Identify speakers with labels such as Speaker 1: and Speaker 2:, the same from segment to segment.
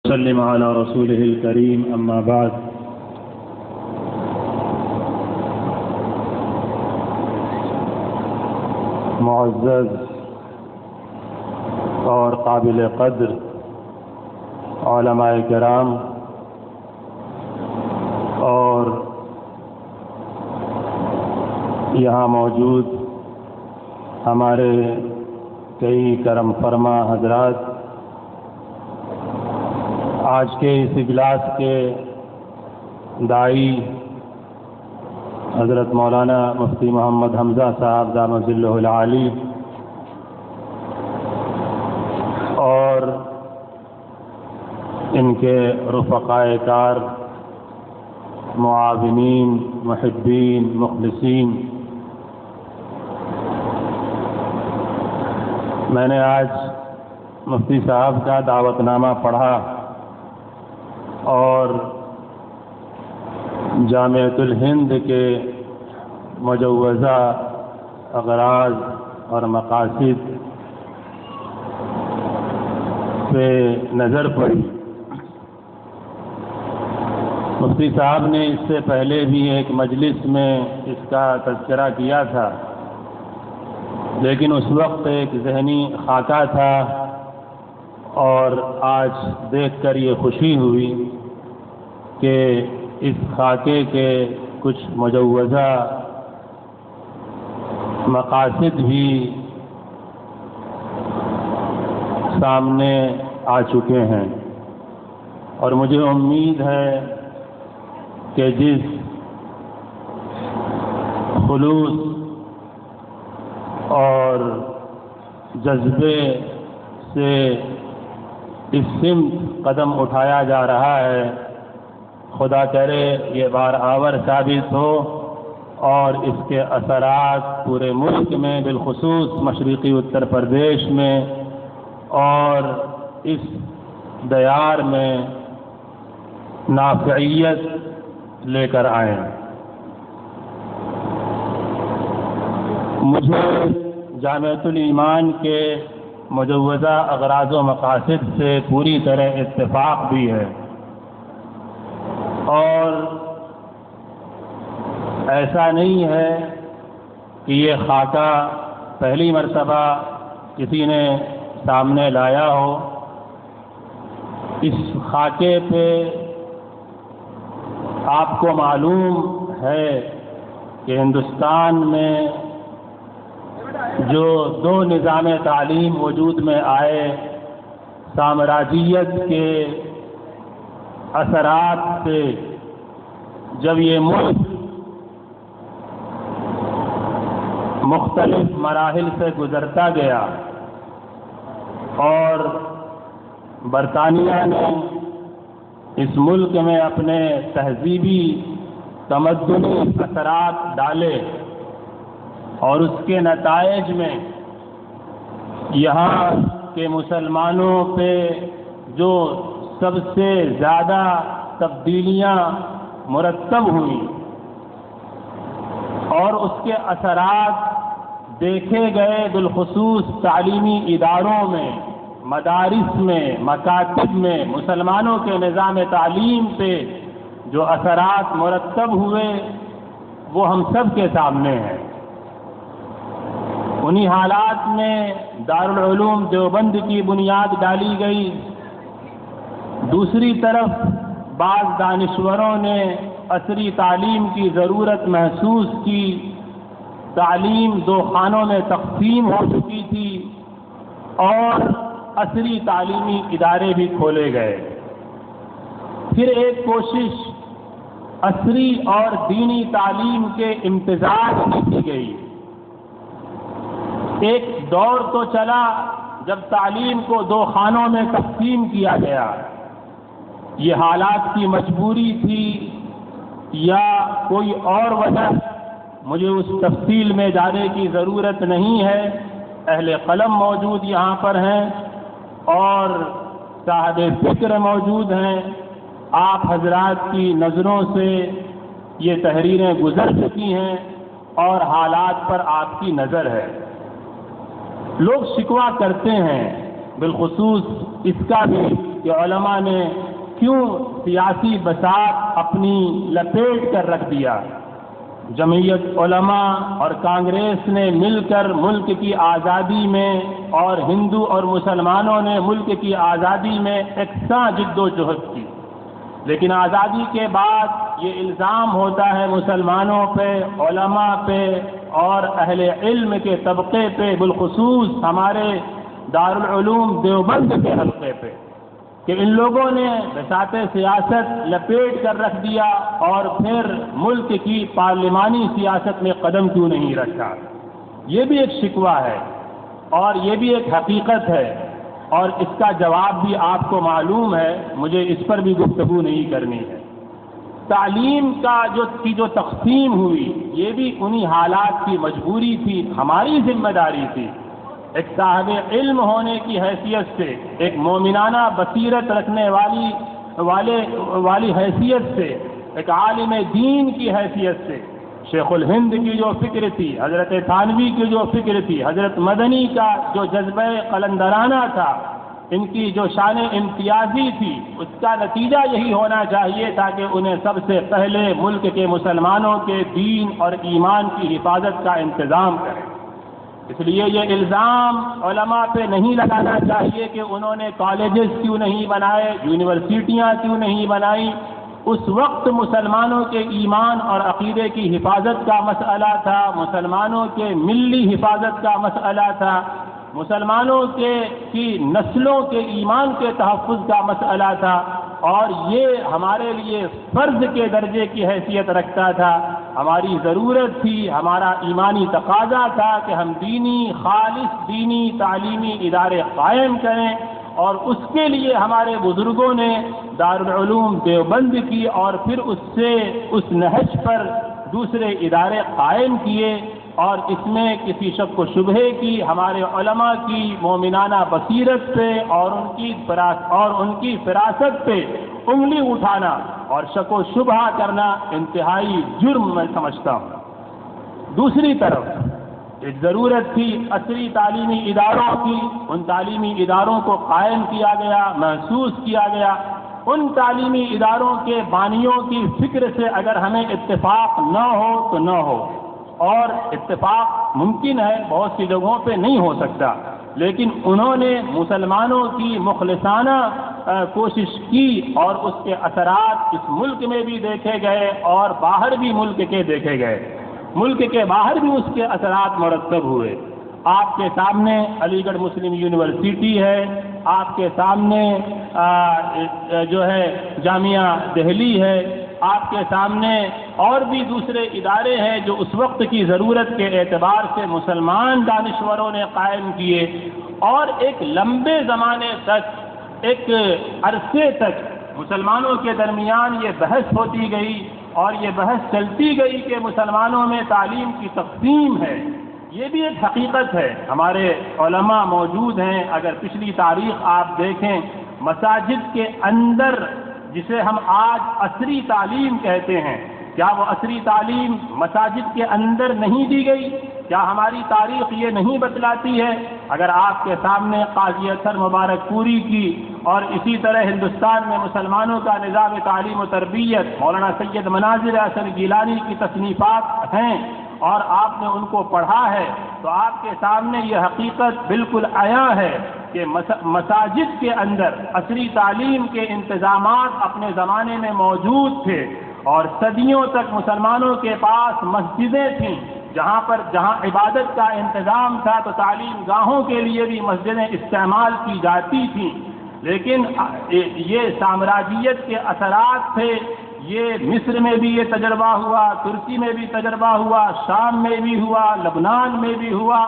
Speaker 1: وسلم على رسوله الكريم اما بعد معزز اور قابل قدر علماء کرام اور یہاں موجود ہمارے کئی کرم فرما حضرات، آج کے اس اجلاس کے داعی حضرت مولانا مفتی محمد حمزہ صاحب دامت ظلہ العالی اور ان کے رفقائے کار، معاونین، محبین، مخلصین، میں نے آج مفتی صاحب کا دعوت نامہ پڑھا اور جامعۃ الہند کے مجوزہ اغراض اور مقاصد پہ نظر پڑی۔ مفتی صاحب نے اس سے پہلے بھی ایک مجلس میں اس کا تذکرہ کیا تھا، لیکن اس وقت ایک ذہنی خاکہ تھا، اور آج دیکھ کر یہ خوشی ہوئی کہ اس خاکے کے کچھ مجوزہ مقاصد بھی سامنے آ چکے ہیں، اور مجھے امید ہے کہ جس خلوص اور جذبے سے اس سمت قدم اٹھایا جا رہا ہے، خدا کرے یہ بار آور ثابت ہو اور اس کے اثرات پورے ملک میں، بالخصوص مشرقی اتر پردیش میں اور اس دیار میں نافعیت لے کر آئیں۔ مجھے جامعۃ الایمان کے مجوزہ اغراض و مقاصد سے پوری طرح اتفاق بھی ہے، اور ایسا نہیں ہے کہ یہ خاکہ پہلی مرتبہ کسی نے سامنے لایا ہو۔ اس خاکے پہ آپ کو معلوم ہے کہ ہندوستان میں جو دو نظام تعلیم وجود میں آئے، سامراجیت کے اثرات سے جب یہ ملک مختلف مراحل سے گزرتا گیا اور برطانیہ نے اس ملک میں اپنے تہذیبی تمدنی اثرات ڈالے، اور اس کے نتائج میں یہاں کے مسلمانوں پہ جو سب سے زیادہ تبدیلیاں مرتب ہوئیں اور اس کے اثرات دیکھے گئے، بالخصوص تعلیمی اداروں میں، مدارس میں، مکاتب میں مسلمانوں کے نظام تعلیم پہ جو اثرات مرتب ہوئے وہ ہم سب کے سامنے ہیں۔ انہی حالات میں دارالعلوم دیوبند کی بنیاد ڈالی گئی، دوسری طرف بعض دانشوروں نے عصری تعلیم کی ضرورت محسوس کی، تعلیم دو خانوں میں تقسیم ہو چکی تھی اور عصری تعلیمی ادارے بھی کھولے گئے۔ پھر ایک کوشش عصری اور دینی تعلیم کے امتزاج کی کی گئی۔ ایک دور تو چلا جب تعلیم کو دو خانوں میں تقسیم کیا گیا، یہ حالات کی مجبوری تھی یا کوئی اور وجہ، مجھے اس تفصیل میں جانے کی ضرورت نہیں ہے، اہل قلم موجود یہاں پر ہیں اور صاحب فکر موجود ہیں، آپ حضرات کی نظروں سے یہ تحریریں گزر چکی ہیں اور حالات پر آپ کی نظر ہے۔ لوگ شکوہ کرتے ہیں، بالخصوص اس کا بھی کہ علماء نے کیوں سیاسی بساط اپنی لپیٹ کر رکھ دیا۔ جمعیت علماء اور کانگریس نے مل کر ملک کی آزادی میں اور ہندو اور مسلمانوں نے ملک کی آزادی میں یکساں جد و جہد کی، لیکن آزادی کے بعد یہ الزام ہوتا ہے مسلمانوں پہ، علماء پہ اور اہل علم کے طبقے پہ، بالخصوص ہمارے دارالعلوم دیوبند کے حلقے پہ، کہ ان لوگوں نے بساط سیاست لپیٹ کر رکھ دیا اور پھر ملک کی پارلیمانی سیاست میں قدم کیوں نہیں رکھا۔ یہ بھی ایک شکوہ ہے اور یہ بھی ایک حقیقت ہے، اور اس کا جواب بھی آپ کو معلوم ہے، مجھے اس پر بھی گفتگو نہیں کرنی ہے۔ تعلیم کی جو تقسیم ہوئی، یہ بھی انہی حالات کی مجبوری تھی، ہماری ذمہ داری تھی۔ ایک صاحب علم ہونے کی حیثیت سے، ایک مومنانہ بصیرت رکھنے والی حیثیت سے، ایک عالم دین کی حیثیت سے، شیخ الہند کی جو فکر تھی، حضرت تھانوی کی جو فکر تھی، حضرت مدنی کا جو جذبہ قلندرانہ تھا، ان کی جو شان امتیازی تھی، اس کا نتیجہ یہی ہونا چاہیے تھا کہ انہیں سب سے پہلے ملک کے مسلمانوں کے دین اور ایمان کی حفاظت کا انتظام کریں۔ اس لیے یہ الزام علماء پہ نہیں لگانا چاہیے کہ انہوں نے کالجز کیوں نہیں بنائے، یونیورسٹیاں کیوں نہیں بنائی۔ اس وقت مسلمانوں کے ایمان اور عقیدے کی حفاظت کا مسئلہ تھا، مسلمانوں کے ملی حفاظت کا مسئلہ تھا، مسلمانوں کی نسلوں کے ایمان کے تحفظ کا مسئلہ تھا، اور یہ ہمارے لیے فرض کے درجے کی حیثیت رکھتا تھا۔ ہماری ضرورت تھی، ہمارا ایمانی تقاضا تھا کہ ہم خالص دینی تعلیمی ادارے قائم کریں، اور اس کے لیے ہمارے بزرگوں نے دارالعلوم دیوبند کی، اور پھر اس نہج پر دوسرے ادارے قائم کیے، اور اس میں کسی شک و شبہے کی ہمارے علماء کی مومنانہ بصیرت پہ اور ان کی فراست پہ انگلی اٹھانا اور شک و شبہ کرنا انتہائی جرم میں سمجھتا ہوں۔ دوسری طرف ایک ضرورت تھی عصری تعلیمی اداروں کی، ان تعلیمی اداروں کو قائم کیا گیا، محسوس کیا گیا۔ ان تعلیمی اداروں کے بانیوں کی فکر سے اگر ہمیں اتفاق نہ ہو تو نہ ہو، اور اتفاق ممکن ہے، بہت سی جگہوں پہ نہیں ہو سکتا، لیکن انہوں نے مسلمانوں کی مخلصانہ کوشش کی، اور اس کے اثرات اس ملک میں بھی دیکھے گئے اور باہر بھی ملک کے دیکھے گئے، ملک کے باہر بھی اس کے اثرات مرتب ہوئے۔ آپ کے سامنے علی گڑھ مسلم یونیورسٹی ہے، آپ کے سامنے جو ہے جامعہ دہلی ہے، آپ کے سامنے اور بھی دوسرے ادارے ہیں جو اس وقت کی ضرورت کے اعتبار سے مسلمان دانشوروں نے قائم کیے، اور ایک لمبے زمانے تک، ایک عرصے تک مسلمانوں کے درمیان یہ بحث ہوتی گئی اور یہ بحث چلتی گئی کہ مسلمانوں میں تعلیم کی تقسیم ہے۔ یہ بھی ایک حقیقت ہے، ہمارے علماء موجود ہیں، اگر پچھلی تاریخ آپ دیکھیں، مساجد کے اندر جسے ہم آج عصری تعلیم کہتے ہیں، کیا وہ عصری تعلیم مساجد کے اندر نہیں دی گئی؟ کیا ہماری تاریخ یہ نہیں بتلاتی ہے؟ اگر آپ کے سامنے قاضی اطہر مبارک پوری کی اور اسی طرح ہندوستان میں مسلمانوں کا نظام تعلیم و تربیت مولانا سید مناظر احسن گیلانی کی تصنیفات ہیں اور آپ نے ان کو پڑھا ہے، تو آپ کے سامنے یہ حقیقت بالکل عیاں ہے کہ مساجد کے اندر عصری تعلیم کے انتظامات اپنے زمانے میں موجود تھے، اور صدیوں تک مسلمانوں کے پاس مسجدیں تھیں، جہاں عبادت کا انتظام تھا، تو تعلیم گاہوں کے لیے بھی مسجدیں استعمال کی جاتی تھیں۔ لیکن یہ سامراجیت کے اثرات تھے، یہ مصر میں بھی یہ تجربہ ہوا، ترکی میں بھی تجربہ ہوا، شام میں بھی ہوا، لبنان میں بھی ہوا،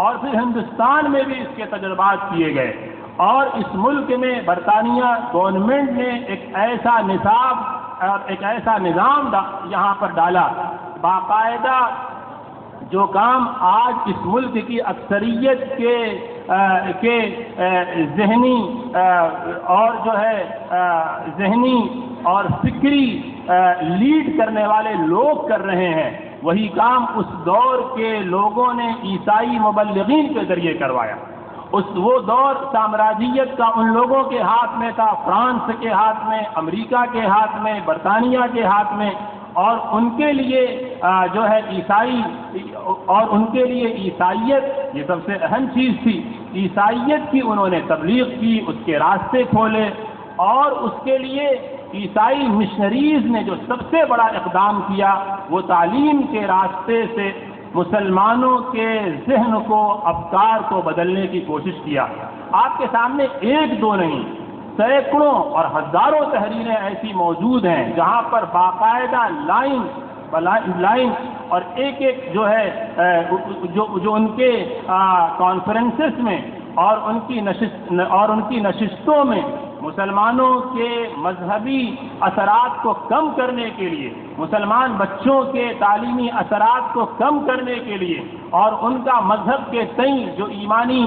Speaker 1: اور پھر ہندوستان میں بھی اس کے تجربات کیے گئے، اور اس ملک میں برطانیہ گورنمنٹ نے ایک ایسا نصاب اور ایک ایسا نظام یہاں پر ڈالا، باقاعدہ جو کام آج اس ملک کی اکثریت کے ذہنی اور جو ہے ذہنی اور فکری لیڈ کرنے والے لوگ کر رہے ہیں، وہی کام اس دور کے لوگوں نے عیسائی مبلغین کے ذریعے کروایا، وہ دور سامراجیت کا ان لوگوں کے ہاتھ میں تھا، فرانس کے ہاتھ میں، امریکہ کے ہاتھ میں، برطانیہ کے ہاتھ میں، اور ان کے لیے جو ہے عیسائی، اور ان کے لیے عیسائیت یہ سب سے اہم چیز تھی۔ عیسائیت کی انہوں نے تبلیغ کی، اس کے راستے کھولے، اور اس کے لیے عیسائی مشنریز نے جو سب سے بڑا اقدام کیا وہ تعلیم کے راستے سے مسلمانوں کے ذہن کو، افکار کو بدلنے کی کوشش کیا۔ آپ کے سامنے ایک دو نہیں، سینکڑوں اور ہزاروں تحریریں ایسی موجود ہیں جہاں پر باقاعدہ لائن اور ایک جو ہے جو ان کے کانفرنسز میں اور ان کی نشستوں میں مسلمانوں کے مذہبی اثرات کو کم کرنے کے لیے، مسلمان بچوں کے تعلیمی اثرات کو کم کرنے کے لیے، اور ان کا مذہب کے تئیں جو ایمانی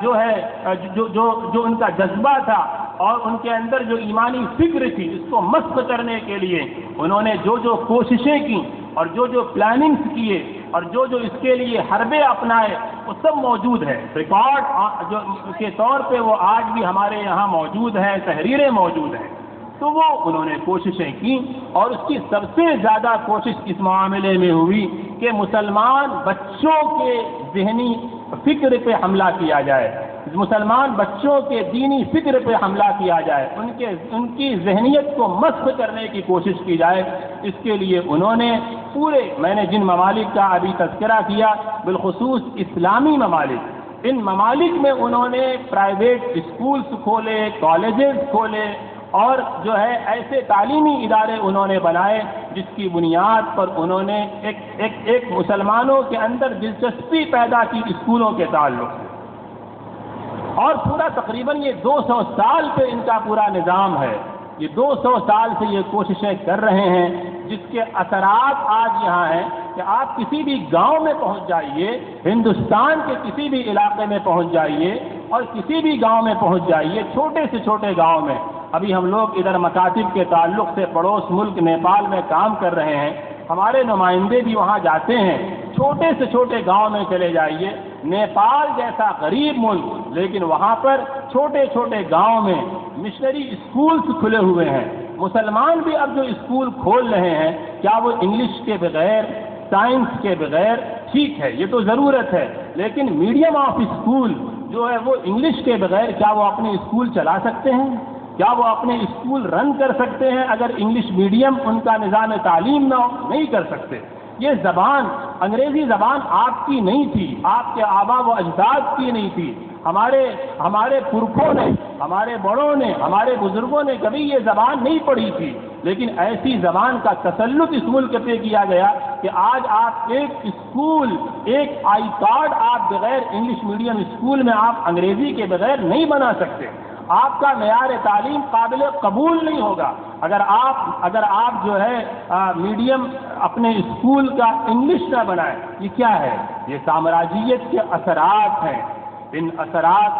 Speaker 1: جو ہے جو ان کا جذبہ تھا اور ان کے اندر جو ایمانی فکر تھی، اس کو مسخ کرنے کے لیے انہوں نے جو کوششیں کی اور جو پلاننگز کیے اور جو اس کے لیے حربے اپنائے، وہ سب موجود ہے ریکارڈ کے طور پہ، وہ آج بھی ہمارے یہاں موجود ہیں، تحریریں موجود ہیں۔ تو وہ انہوں نے کوششیں کی، اور اس کی سب سے زیادہ کوشش اس معاملے میں ہوئی کہ مسلمان بچوں کے ذہنی فکر پہ حملہ کیا جائے، مسلمان بچوں کے دینی فکر پہ حملہ کیا جائے، ان کی ذہنیت کو مسخ کرنے کی کوشش کی جائے۔ اس کے لیے انہوں نے میں نے جن ممالک کا ابھی تذکرہ کیا، بالخصوص اسلامی ممالک، ان ممالک میں انہوں نے پرائیویٹ اسکولز کھولے، کالجز کھولے، اور جو ہے ایسے تعلیمی ادارے انہوں نے بنائے جس کی بنیاد پر انہوں نے ایک مسلمانوں کے اندر دلچسپی پیدا کی اسکولوں کے تعلق سے، اور پورا تقریباً یہ 200 سال پہ ان کا پورا نظام ہے۔ یہ 200 سال سے یہ کوششیں کر رہے ہیں، جس کے اثرات آج یہاں ہیں کہ آپ کسی بھی گاؤں میں پہنچ جائیے، ہندوستان کے کسی بھی علاقے میں پہنچ جائیے، اور کسی بھی گاؤں میں پہنچ جائیے، چھوٹے سے چھوٹے گاؤں میں۔ ابھی ہم لوگ ادھر مکاتب کے تعلق سے پڑوس ملک نیپال میں کام کر رہے ہیں، ہمارے نمائندے بھی وہاں جاتے ہیں۔ چھوٹے سے چھوٹے گاؤں میں چلے جائیے، نیپال جیسا غریب ملک، لیکن وہاں پر چھوٹے چھوٹے گاؤں میں مشنری اسکولز کھلے ہوئے ہیں۔ مسلمان بھی اب جو اسکول کھول رہے ہیں، کیا وہ انگلش کے بغیر، سائنس کے بغیر؟ ٹھیک ہے، یہ تو ضرورت ہے، لیکن میڈیم آف اسکول جو ہے وہ انگلش کے بغیر کیا وہ اپنے اسکول چلا سکتے ہیں؟ کیا وہ اپنے اسکول رن کر سکتے ہیں اگر انگلش میڈیم ان کا نظام تعلیم نہ ہو؟ نہیں کر سکتے۔ یہ زبان، انگریزی زبان آپ کی نہیں تھی، آپ کے آبا و اجداد کی نہیں تھی۔ ہمارے پرکھوں نے، ہمارے بڑوں نے، ہمارے بزرگوں نے کبھی یہ زبان نہیں پڑھی تھی، لیکن ایسی زبان کا تسلط اس ملک پہ کیا گیا کہ آج آپ ایک اسکول، ایک آئی کارڈ آپ بغیر انگلش میڈیم اسکول میں آپ انگریزی کے بغیر نہیں بنا سکتے۔ آپ کا معیار تعلیم قابل قبول نہیں ہوگا اگر آپ جو ہے میڈیم اپنے اسکول کا انگلش نہ بنائیں۔ یہ کیا ہے؟ یہ سامراجیت کے اثرات ہیں۔ ان اثرات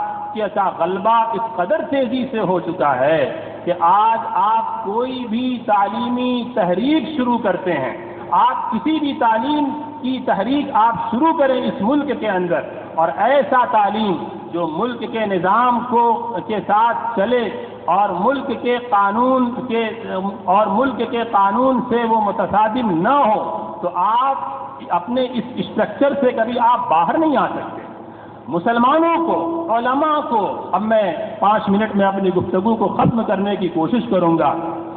Speaker 1: کا غلبہ اس قدر تیزی سے ہو چکا ہے کہ آج آپ کوئی بھی تعلیمی تحریک شروع کرتے ہیں، آپ کسی بھی تعلیم کی تحریک آپ شروع کریں اس ملک کے اندر، اور ایسا تعلیم جو ملک کے نظام کے ساتھ چلے اور ملک کے قانون سے وہ متصادم نہ ہو، تو آپ اپنے اس اسٹرکچر سے کبھی آپ باہر نہیں آ سکتے۔ مسلمانوں کو، علماء کو، اب میں 5 منٹ میں اپنی گفتگو کو ختم کرنے کی کوشش کروں گا،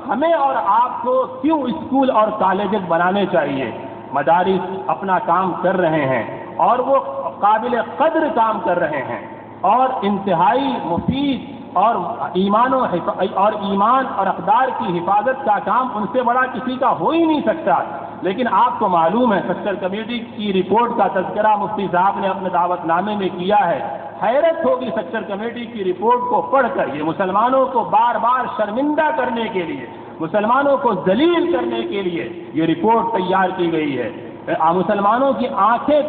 Speaker 1: ہمیں اور آپ کو کیوں اسکول اور کالجز بنانے چاہیے؟ مدارس اپنا کام کر رہے ہیں اور وہ قابل قدر کام کر رہے ہیں، اور انتہائی مفید اور ایمان اور اقدار کی حفاظت کا کام ان سے بڑا کسی کا ہو ہی نہیں سکتا۔ لیکن آپ کو معلوم ہے، سیکٹر کمیٹی کی رپورٹ کا تذکرہ مفتی صاحب نے اپنے دعوت نامے میں کیا ہے۔ حیرت ہوگی سیکٹر کمیٹی کی رپورٹ کو پڑھ کر، یہ مسلمانوں کو بار بار شرمندہ کرنے کے لیے، مسلمانوں کو ذلیل کرنے کے لیے یہ رپورٹ تیار کی گئی ہے۔ مسلمانوں کی آنکھیں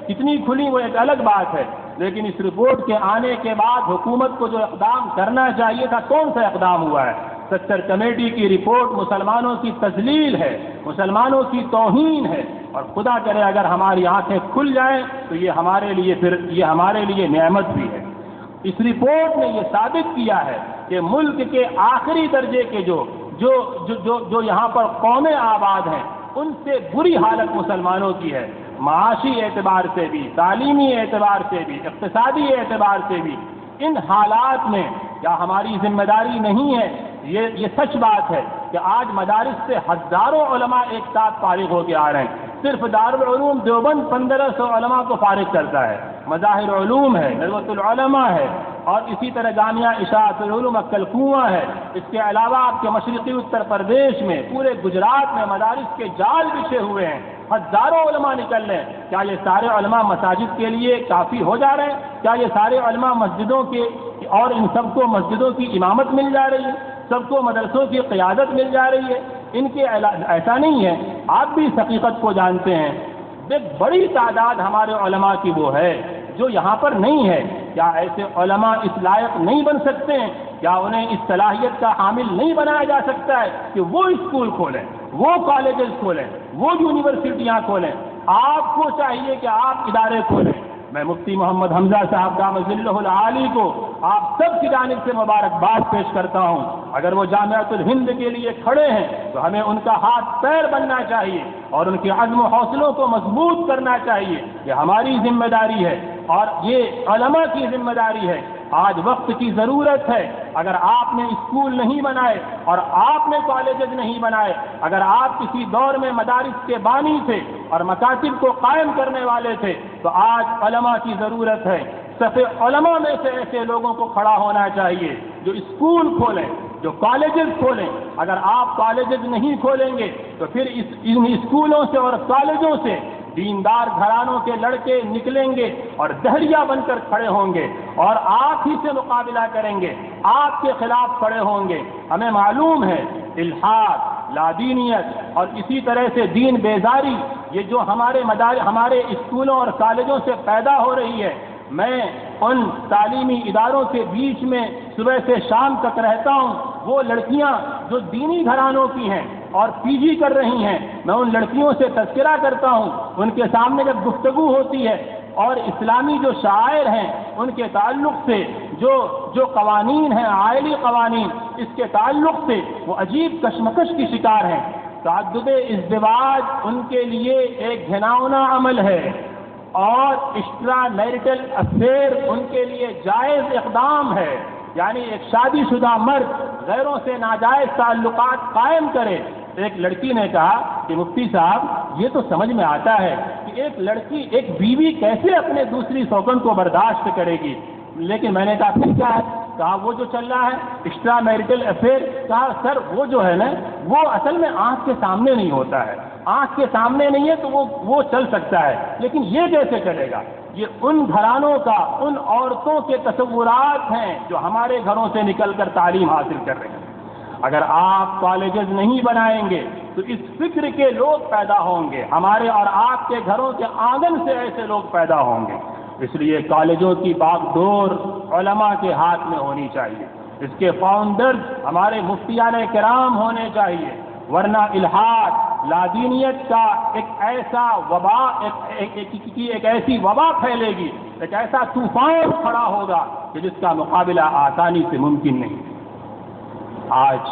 Speaker 1: کتنی کھلی وہ ایک الگ بات ہے، لیکن اس رپورٹ کے آنے کے بعد حکومت کو جو اقدام کرنا چاہیے تھا، کون سا اقدام ہوا ہے؟ سیکٹر کمیٹی کی رپورٹ مسلمانوں کی تذلیل ہے، مسلمانوں کی توہین ہے، اور خدا کرے اگر ہماری آنکھیں کھل جائیں تو یہ ہمارے لیے نعمت بھی ہے۔ اس رپورٹ نے یہ ثابت کیا ہے کہ ملک کے آخری درجے کے جو یہاں پر قومیں آباد ہیں ان سے بری حالت مسلمانوں کی ہے، معاشی اعتبار سے بھی، تعلیمی اعتبار سے بھی، اقتصادی اعتبار سے بھی۔ ان حالات میں کیا ہماری ذمہ داری نہیں ہے؟ یہ سچ بات ہے کہ آج مدارس سے ہزاروں علماء ایک ساتھ فارغ ہو کے آ رہے ہیں۔ صرف دارالعلوم دیوبند 1500 علماء کو فارغ کرتا ہے، مظاہر علوم ہے، ندوۃ العلماء ہے، اور اسی طرح جامعہ اشاعت العلوم عقل کنواں ہے۔ اس کے علاوہ آپ کے مشرقی اتر پردیش میں، پورے گجرات میں مدارس کے جال بچھے ہوئے ہیں، ہزاروں علماء نکل رہے ہیں۔ کیا یہ سارے علماء مساجد کے لیے کافی ہو جا رہے ہیں؟ کیا یہ سارے علماء مسجدوں کے اور ان سب کو مسجدوں کی امامت مل جا رہی ہے؟ سب کو مدرسوں کی قیادت مل جا رہی ہے؟ ان کے ایسا نہیں ہے۔ آپ بھی اس حقیقت کو جانتے ہیں، ایک بڑی تعداد ہمارے علماء کی وہ ہے جو یہاں پر نہیں ہے۔ کیا ایسے علماء اس لائق نہیں بن سکتے ہیں؟ کیا انہیں اس صلاحیت کا حامل نہیں بنایا جا سکتا ہے کہ وہ اسکول کھولیں، وہ کالجز کھولیں، وہ یونیورسٹیاں کھولیں؟ آپ کو چاہیے کہ آپ ادارے کھولیں۔ میں مفتی محمد حمزہ صاحب دامت ظلہ العالی کو آپ سب کی جانب سے مبارکباد پیش کرتا ہوں۔ اگر وہ جامعۃ الہند کے لیے کھڑے ہیں تو ہمیں ان کا ہاتھ پیر بننا چاہیے اور ان کے عزم و حوصلوں کو مضبوط کرنا چاہیے۔ یہ ہماری ذمہ داری ہے اور یہ علماء کی ذمہ داری ہے۔ آج وقت کی ضرورت ہے۔ اگر آپ نے اسکول نہیں بنائے اور آپ نے کالجز نہیں بنائے، اگر آپ کسی دور میں مدارس کے بانی تھے اور مکاتب کو قائم کرنے والے تھے، تو آج علماء کی ضرورت ہے۔ صف علماء میں سے ایسے لوگوں کو کھڑا ہونا چاہیے جو اسکول کھولیں، جو کالجز کھولیں۔ اگر آپ کالجز نہیں کھولیں گے تو پھر ان اسکولوں سے اور کالجوں سے دیندار گھرانوں کے لڑکے نکلیں گے اور دہریہ بن کر کھڑے ہوں گے اور آپ ہی سے مقابلہ کریں گے، آپ کے خلاف کھڑے ہوں گے۔ ہمیں معلوم ہے الحاد، لادینیت اور اسی طرح سے دین بیزاری یہ جو ہمارے اسکولوں اور کالجوں سے پیدا ہو رہی ہے۔ میں ان تعلیمی اداروں کے بیچ میں صبح سے شام تک رہتا ہوں۔ وہ لڑکیاں جو دینی گھرانوں کی ہیں اور پی جی کر رہی ہیں، میں ان لڑکیوں سے تذکرہ کرتا ہوں۔ ان کے سامنے جب گفتگو ہوتی ہے اور اسلامی جو شعائر ہیں ان کے تعلق سے جو قوانین ہیں، عائلی قوانین، اس کے تعلق سے وہ عجیب کشمکش کی شکار ہیں۔ تعدد ازدواج ان کے لیے ایک گھناؤنا عمل ہے اور ایکسٹرا میریٹل افیئر ان کے لیے جائز اقدام ہے۔ یعنی ایک شادی شدہ مرد غیروں سے ناجائز تعلقات قائم کرے۔ ایک لڑکی نے کہا کہ مفتی صاحب یہ تو سمجھ میں آتا ہے کہ ایک بیوی کیسے اپنے دوسری سوکن کو برداشت کرے گی، لیکن میں نے کہا پھر کیا ہے؟ کہا وہ جو چل رہا ہے ایکسٹرا میریٹل افیئر، کہا سر وہ جو ہے نا وہ اصل میں آنکھ کے سامنے نہیں ہوتا ہے، آنکھ کے سامنے نہیں ہے تو وہ چل سکتا ہے، لیکن یہ کیسے چلے گا؟ یہ ان گھرانوں کا، ان عورتوں کے تصورات ہیں جو ہمارے گھروں سے نکل کر تعلیم حاصل کر رہے ہیں۔ اگر آپ کالجز نہیں بنائیں گے تو اس فکر کے لوگ پیدا ہوں گے، ہمارے اور آپ کے گھروں کے آنگن سے ایسے لوگ پیدا ہوں گے۔ اس لیے کالجوں کی باغ ڈور علماء کے ہاتھ میں ہونی چاہیے، اس کے فاؤنڈرز ہمارے مفتیان کرام ہونے چاہیے، ورنہ الحاد، لادینیت کا ایک ایسا وبا ایک ایسی وبا پھیلے گی، ایک ایسا طوفان کھڑا ہوگا کہ جس کا مقابلہ آسانی سے ممکن نہیں۔ آج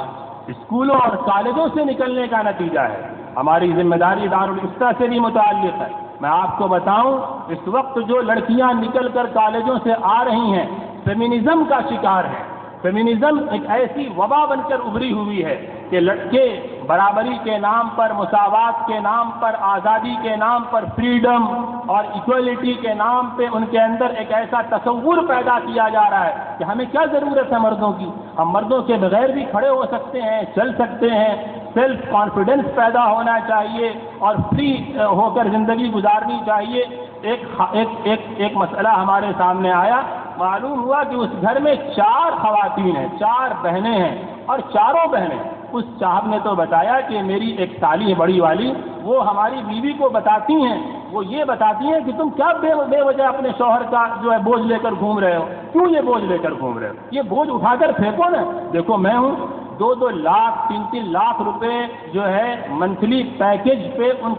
Speaker 1: اسکولوں اور کالجوں سے نکلنے کا نتیجہ ہے۔ ہماری ذمہ داری دارالفتہ سے بھی متعلق ہے۔ میں آپ کو بتاؤں اس وقت جو لڑکیاں نکل کر کالجوں سے آ رہی ہیں فیمنزم کا شکار ہے۔ فیمنزم ایک ایسی وبا بن کر ابھری ہوئی ہے کہ لڑکے برابری کے نام پر، مساوات کے نام پر، آزادی کے نام پر، فریڈم اور ایکویلٹی کے نام پہ ان کے اندر ایک ایسا تصور پیدا کیا جا رہا ہے کہ ہمیں کیا ضرورت ہے مردوں کی، ہم مردوں کے بغیر بھی کھڑے ہو سکتے ہیں، چل سکتے ہیں۔ سیلف کانفیڈنس پیدا ہونا چاہیے اور فری ہو کر زندگی گزارنی چاہیے۔ ایک مسئلہ ہمارے سامنے آیا، معلوم ہوا کہ اس گھر میں 4 خواتین ہیں، 4 بہنیں ہیں اور چاروں بہنیں، اس صاحب نے تو بتایا کہ میری ایک سالی ہے بڑی والی، وہ ہماری بیوی کو بتاتی ہیں، وہ یہ بتاتی ہیں کہ تم کیا بے وجہ اپنے شوہر کا جو ہے بوجھ لے کر گھوم رہے ہو، کیوں یہ بوجھ لے کر گھوم رہے ہو، یہ بوجھ اٹھا کر پھینکو نا، دیکھو میں ہوں، 2 لاکھ 3 لاکھ روپے جو ہے منتھلی پیکیج پہ ان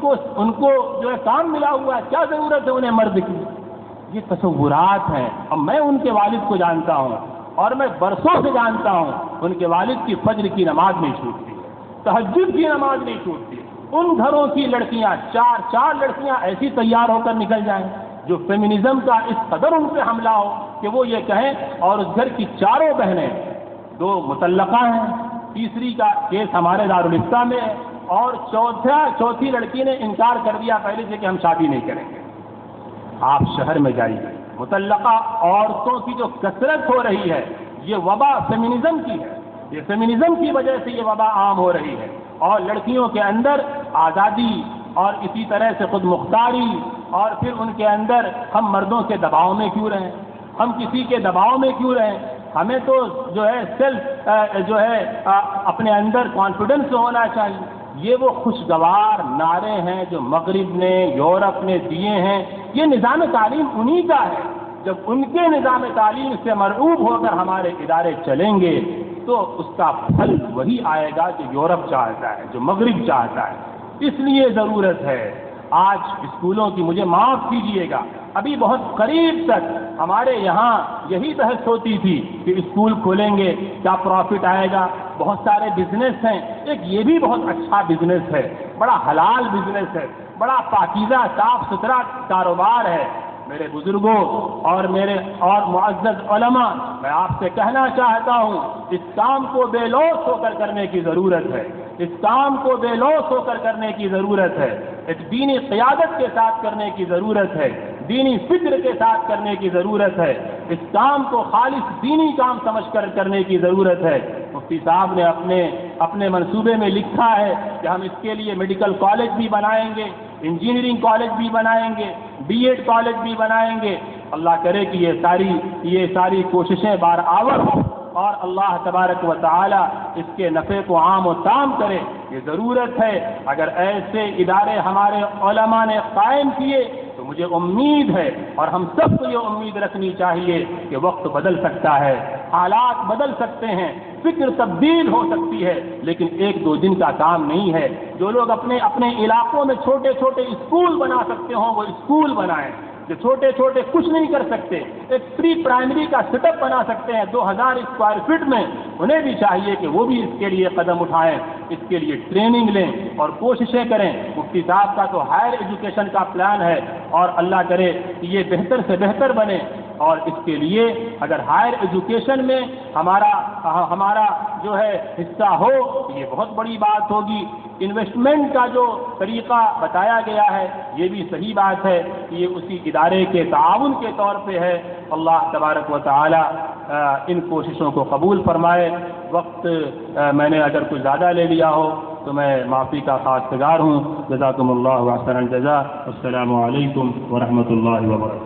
Speaker 1: کو جو ہے کام ملا ہوا ہے، کیا ضرورت ہے انہیں مرد کی؟ یہ تصورات ہیں۔ اب میں ان کے والد کو جانتا ہوں اور میں برسوں سے جانتا ہوں، ان کے والد کی فجر کی نماز نہیں چھوٹتی، تہجد کی نماز نہیں چھوٹتی۔ ان گھروں کی لڑکیاں 4 لڑکیاں ایسی تیار ہو کر نکل جائیں جو فیمنزم کا اس قدر ان پہ حملہ ہو کہ وہ یہ کہیں، اور اس گھر کی 4 بہنیں 2 مطلقہ ہیں، تیسری کا کیس ہمارے دارالفتہ میں ہے، اور چوتھی لڑکی نے انکار کر دیا پہلے سے کہ ہم شادی نہیں کریں گے۔ آپ شہر میں جائیے، مطلقہ عورتوں کی جو کثرت ہو رہی ہے، یہ وبا فیمنزم کی ہے، یہ فیمنزم کی وجہ سے یہ وبا عام ہو رہی ہے، اور لڑکیوں کے اندر آزادی اور اسی طرح سے خود مختاری، اور پھر ان کے اندر ہم مردوں کے دباؤ میں کیوں رہیں، ہم کسی کے دباؤ میں کیوں رہیں؟ ہمیں تو جو ہے اپنے اندر کانفیڈنس ہونا چاہیے۔ یہ وہ خوشگوار نعرے ہیں جو مغرب نے، یورپ نے دیے ہیں، یہ نظام تعلیم انہی کا ہے۔ جب ان کے نظام تعلیم سے مرعوب ہو کر ہمارے ادارے چلیں گے تو اس کا پھل وہی آئے گا جو یورپ چاہتا ہے، جو مغرب چاہتا ہے۔ اس لیے ضرورت ہے آج اسکولوں کی، مجھے معاف کیجئے گا، ابھی بہت قریب تک ہمارے یہاں یہی بحث ہوتی تھی کہ اسکول کھولیں گے کیا پروفٹ آئے گا، بہت سارے بزنس ہیں، ایک یہ بھی بہت اچھا بزنس ہے، بڑا حلال بزنس ہے، بڑا پاکیزہ صاف ستھرا کاروبار ہے۔ میرے بزرگوں اور معزز علماء، میں آپ سے کہنا چاہتا ہوں، اس کام کو بے لوث ہو کر کرنے کی ضرورت ہے، اس کام کو بے لوث ہو کر کرنے کی ضرورت ہے، ایک دینی قیادت کے ساتھ کرنے کی ضرورت ہے، دینی فکر کے ساتھ کرنے کی ضرورت ہے، اس کام کو خالص دینی کام سمجھ کر کرنے کی ضرورت ہے۔ مفتی صاحب نے اپنے منصوبے میں لکھا ہے کہ ہم اس کے لیے میڈیکل کالج بھی بنائیں گے، انجینئرنگ کالج بھی بنائیں گے، بی ایڈ کالج بھی بنائیں گے۔ اللہ کرے کہ یہ ساری کوششیں بارآور ہوں اور اللہ تبارک و تعالی اس کے نفع کو عام و تام کرے۔ یہ ضرورت ہے، اگر ایسے ادارے ہمارے علماء نے قائم کیے تو مجھے امید ہے، اور ہم سب کو یہ امید رکھنی چاہیے کہ وقت بدل سکتا ہے، حالات بدل سکتے ہیں، فکر تبدیل ہو سکتی ہے، لیکن 1-2 دن کا کام نہیں ہے۔ جو لوگ اپنے علاقوں میں چھوٹے چھوٹے اسکول بنا سکتے ہوں وہ اسکول بنائیں، جو چھوٹے کچھ نہیں کر سکتے ایک پری پرائمری کا سیٹ اپ بنا سکتے ہیں 2000 اسکوائر فٹ میں، انہیں بھی چاہیے کہ وہ بھی اس کے لیے قدم اٹھائیں، اس کے لیے ٹریننگ لیں اور کوششیں کریں۔ مفتی صاحب کا تو ہائر ایجوکیشن کا پلان ہے، اور اللہ کرے کہ یہ بہتر سے بہتر بنے، اور اس کے لیے اگر ہائر ایجوکیشن میں ہمارا جو ہے حصہ ہو یہ بہت بڑی بات ہوگی۔ انویسٹمنٹ کا جو طریقہ بتایا گیا ہے یہ بھی صحیح بات ہے کہ یہ اسی ادارے کے تعاون کے طور پہ ہے۔ اللہ تبارک و تعالی ان کوششوں کو قبول فرمائے۔ وقت میں نے اگر کچھ زیادہ لے لیا ہو تو میں معافی کا خواستگار ہوں۔ جزاکم اللہ احسن الجزاء۔ السلام علیکم ورحمۃ اللہ وبرکاتہ۔